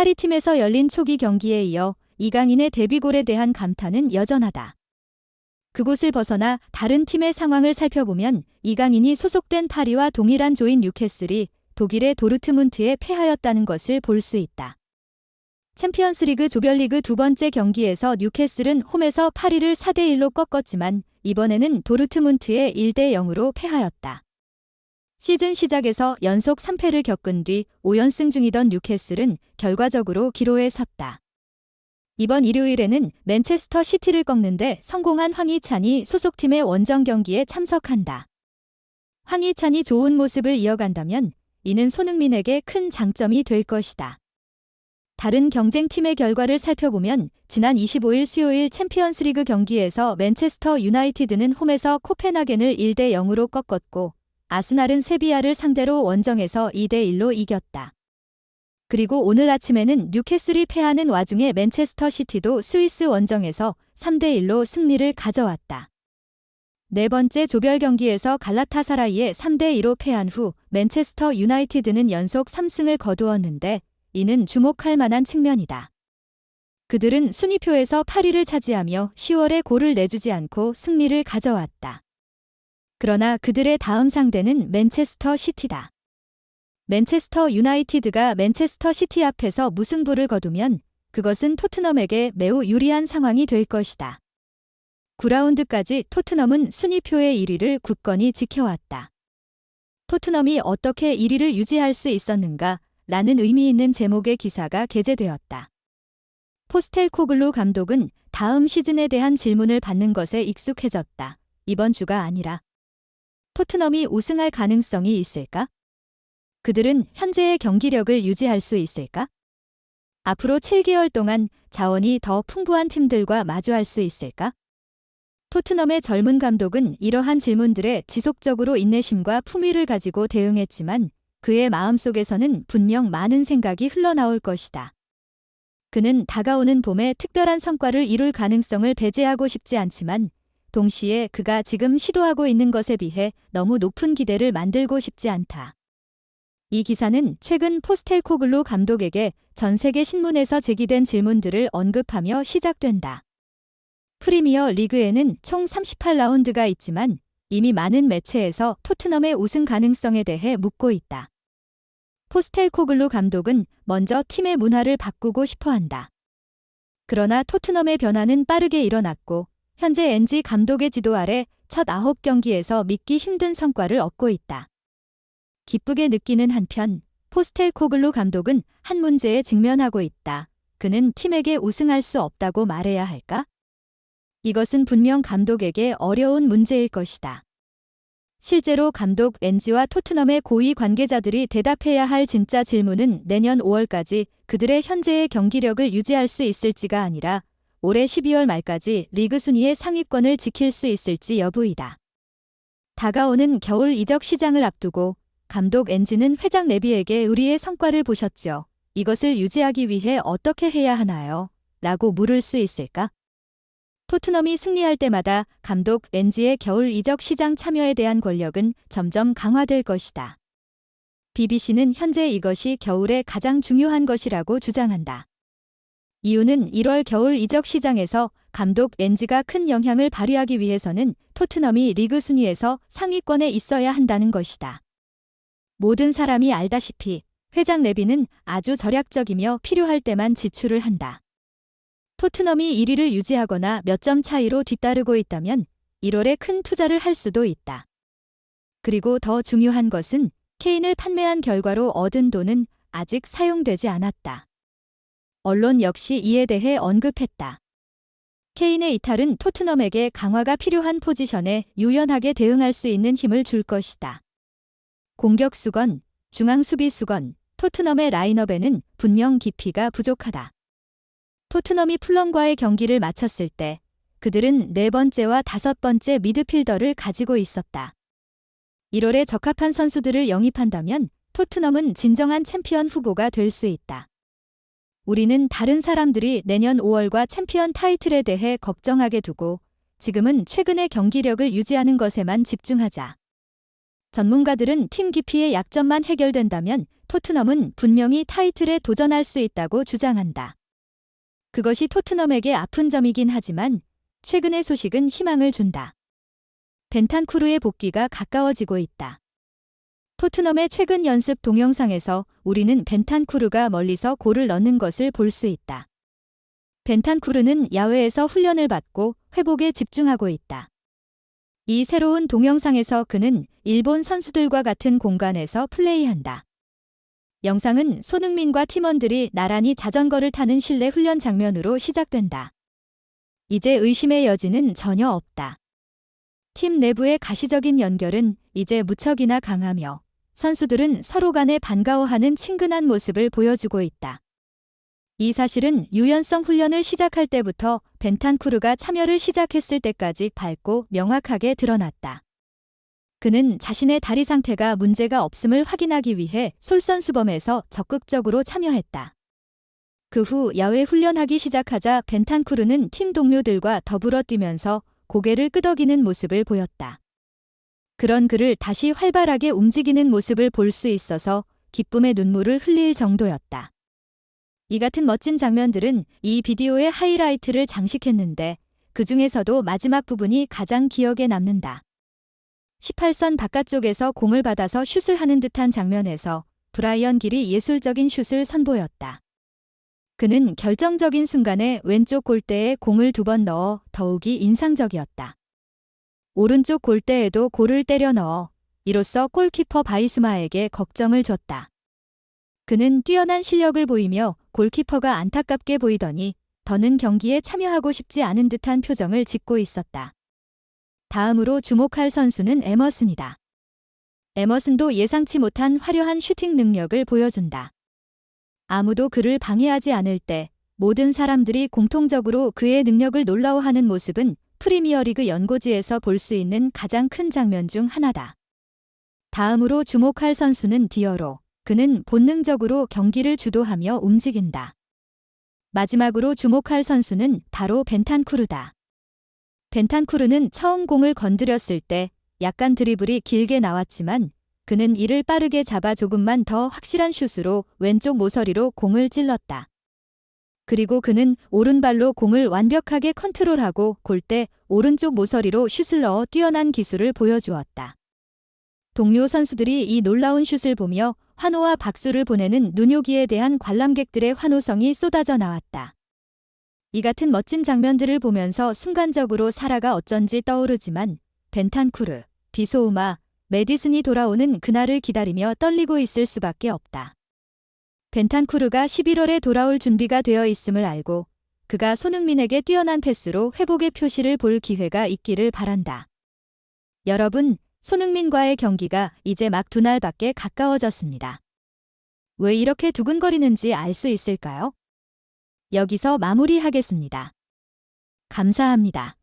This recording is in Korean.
파리팀에서 열린 초기 경기에 이어 이강인의 데뷔골에 대한 감탄은 여전하다. 그곳을 벗어나 다른 팀의 상황을 살펴보면 이강인이 소속된 파리와 동일한 조인 뉴캐슬이 독일의 도르트문트에 패하였다는 것을 볼 수 있다. 챔피언스리그 조별리그 두 번째 경기에서 뉴캐슬은 홈에서 파리를 4대1로 꺾었지만 이번에는 도르트문트에 1대0으로 패하였다. 시즌 시작에서 연속 3패를 겪은 뒤 5연승 중이던 뉴캐슬은 결과적으로 기로에 섰다. 이번 일요일에는 맨체스터 시티를 꺾는데 성공한 황희찬이 소속팀의 원정 경기에 참석한다. 황희찬이 좋은 모습을 이어간다면 이는 손흥민에게 큰 장점이 될 것이다. 다른 경쟁팀의 결과를 살펴보면 지난 25일 수요일 챔피언스리그 경기에서 맨체스터 유나이티드는 홈에서 코펜하겐을 1대0으로 꺾었고 아스날은 세비야를 상대로 원정에서 2대1로 이겼다. 그리고 오늘 아침에는 뉴캐슬이 패하는 와중에 맨체스터 시티도 스위스 원정에서 3대1로 승리를 가져왔다. 네 번째 조별 경기에서 갈라타사라이에 3대2로 패한 후 맨체스터 유나이티드는 연속 3승을 거두었는데 이는 주목할 만한 측면이다. 그들은 순위표에서 8위를 차지하며 10월에 골을 내주지 않고 승리를 가져왔다. 그러나 그들의 다음 상대는 맨체스터 시티다. 맨체스터 유나이티드가 맨체스터 시티 앞에서 무승부를 거두면 그것은 토트넘에게 매우 유리한 상황이 될 것이다. 9라운드까지 토트넘은 순위표의 1위를 굳건히 지켜왔다. 토트넘이 어떻게 1위를 유지할 수 있었는가? 라는 의미 있는 제목의 기사가 게재되었다. 포스텔코글루 감독은 다음 시즌에 대한 질문을 받는 것에 익숙해졌다. 이번 주가 아니라 토트넘이 우승할 가능성이 있을까? 그들은 현재의 경기력을 유지할 수 있을까? 앞으로 7개월 동안 자원이 더 풍부한 팀들과 마주할 수 있을까? 토트넘의 젊은 감독은 이러한 질문들에 지속적으로 인내심과 품위를 가지고 대응했지만 그의 마음속에서는 분명 많은 생각이 흘러나올 것이다. 그는 다가오는 봄에 특별한 성과를 이룰 가능성을 배제하고 싶지 않지만 동시에 그가 지금 시도하고 있는 것에 비해 너무 높은 기대를 만들고 싶지 않다. 이 기사는 최근 포스텔코글루 감독에게 전 세계 신문에서 제기된 질문들을 언급하며 시작된다. 프리미어 리그에는 총 38라운드가 있지만 이미 많은 매체에서 토트넘의 우승 가능성에 대해 묻고 있다. 포스텔코글루 감독은 먼저 팀의 문화를 바꾸고 싶어한다. 그러나 토트넘의 변화는 빠르게 일어났고 현재 엔지 감독의 지도 아래 첫 9경기에서 믿기 힘든 성과를 얻고 있다. 기쁘게 느끼는 한편 포스텔코글루 감독은 한 문제에 직면하고 있다. 그는 팀에게 우승할 수 없다고 말해야 할까? 이것은 분명 감독에게 어려운 문제일 것이다. 실제로 감독 엔지와 토트넘의 고위 관계자들이 대답해야 할 진짜 질문은 내년 5월까지 그들의 현재의 경기력을 유지할 수 있을지가 아니라 올해 12월 말까지 리그 순위의 상위권을 지킬 수 있을지 여부이다. 다가오는 겨울 이적 시장을 앞두고 감독 엔지는 회장 레비에게 우리의 성과를 보셨죠. 이것을 유지하기 위해 어떻게 해야 하나요? 라고 물을 수 있을까? 토트넘이 승리할 때마다 감독 엔지의 겨울 이적 시장 참여에 대한 권력은 점점 강화될 것이다. BBC는 현재 이것이 겨울에 가장 중요한 것이라고 주장한다. 이유는 1월 겨울 이적 시장에서 감독 엔지가 큰 영향을 발휘하기 위해서는 토트넘이 리그 순위에서 상위권에 있어야 한다는 것이다. 모든 사람이 알다시피 회장 레비는 아주 절약적이며 필요할 때만 지출을 한다. 토트넘이 1위를 유지하거나 몇 점 차이로 뒤따르고 있다면 1월에 큰 투자를 할 수도 있다. 그리고 더 중요한 것은 케인을 판매한 결과로 얻은 돈은 아직 사용되지 않았다. 언론 역시 이에 대해 언급했다. 케인의 이탈은 토트넘에게 강화가 필요한 포지션에 유연하게 대응할 수 있는 힘을 줄 것이다. 공격수건, 중앙수비수건, 토트넘의 라인업에는 분명 깊이가 부족하다. 토트넘이 풀럼과의 경기를 마쳤을 때 그들은 4번째와 5번째 미드필더를 가지고 있었다. 1월에 적합한 선수들을 영입한다면 토트넘은 진정한 챔피언 후보가 될 수 있다. 우리는 다른 사람들이 내년 5월과 챔피언 타이틀에 대해 걱정하게 두고 지금은 최근의 경기력을 유지하는 것에만 집중하자. 전문가들은 팀 깊이의 약점만 해결된다면 토트넘은 분명히 타이틀에 도전할 수 있다고 주장한다. 그것이 토트넘에게 아픈 점이긴 하지만 최근의 소식은 희망을 준다. 벤탄쿠르의 복귀가 가까워지고 있다. 토트넘의 최근 연습 동영상에서 우리는 벤탄쿠르가 멀리서 골을 넣는 것을 볼 수 있다. 벤탄쿠르는 야외에서 훈련을 받고 회복에 집중하고 있다. 이 새로운 동영상에서 그는 일본 선수들과 같은 공간에서 플레이한다. 영상은 손흥민과 팀원들이 나란히 자전거를 타는 실내 훈련 장면으로 시작된다. 이제 의심의 여지는 전혀 없다. 팀 내부의 가시적인 연결은 이제 무척이나 강하며 선수들은 서로 간에 반가워하는 친근한 모습을 보여주고 있다. 이 사실은 유연성 훈련을 시작할 때부터 벤탄쿠르가 참여를 시작했을 때까지 밝고 명확하게 드러났다. 그는 자신의 다리 상태가 문제가 없음을 확인하기 위해 솔선수범해서 적극적으로 참여했다. 그 후 야외 훈련하기 시작하자 벤탄쿠르는 팀 동료들과 더불어 뛰면서 고개를 끄덕이는 모습을 보였다. 그런 그를 다시 활발하게 움직이는 모습을 볼 수 있어서 기쁨의 눈물을 흘릴 정도였다. 이 같은 멋진 장면들은 이 비디오의 하이라이트를 장식했는데 그 중에서도 마지막 부분이 가장 기억에 남는다. 18선 바깥쪽에서 공을 받아서 슛을 하는 듯한 장면에서 브라이언 길이 예술적인 슛을 선보였다. 그는 결정적인 순간에 왼쪽 골대에 공을 2번 넣어 더욱이 인상적이었다. 오른쪽 골대에도 골을 때려 넣어 이로써 골키퍼 바이수마에게 걱정을 줬다. 그는 뛰어난 실력을 보이며 골키퍼가 안타깝게 보이더니 더는 경기에 참여하고 싶지 않은 듯한 표정을 짓고 있었다. 다음으로 주목할 선수는 에머슨이다. 에머슨도 예상치 못한 화려한 슈팅 능력을 보여준다. 아무도 그를 방해하지 않을 때 모든 사람들이 공통적으로 그의 능력을 놀라워하는 모습은 프리미어리그 연고지에서 볼 수 있는 가장 큰 장면 중 하나다. 다음으로 주목할 선수는 디어로. 그는 본능적으로 경기를 주도하며 움직인다. 마지막으로 주목할 선수는 바로 벤탄쿠르다. 벤탄쿠르는 처음 공을 건드렸을 때 약간 드리블이 길게 나왔지만 그는 이를 빠르게 잡아 조금만 더 확실한 슛으로 왼쪽 모서리로 공을 찔렀다. 그리고 그는 오른발로 공을 완벽하게 컨트롤하고 골대 오른쪽 모서리로 슛을 넣어 뛰어난 기술을 보여주었다. 동료 선수들이 이 놀라운 슛을 보며 환호와 박수를 보내는 눈요기에 대한 관람객들의 환호성이 쏟아져 나왔다. 이 같은 멋진 장면들을 보면서 순간적으로 사라가 어쩐지 떠오르지만 벤탄쿠르, 비소우마, 메디슨이 돌아오는 그날을 기다리며 떨리고 있을 수밖에 없다. 벤탄쿠르가 11월에 돌아올 준비가 되어 있음을 알고 그가 손흥민에게 뛰어난 패스로 회복의 표시를 볼 기회가 있기를 바란다. 여러분, 손흥민과의 경기가 이제 막 2날밖에 가까워졌습니다. 왜 이렇게 두근거리는지 알 수 있을까요? 여기서 마무리하겠습니다. 감사합니다.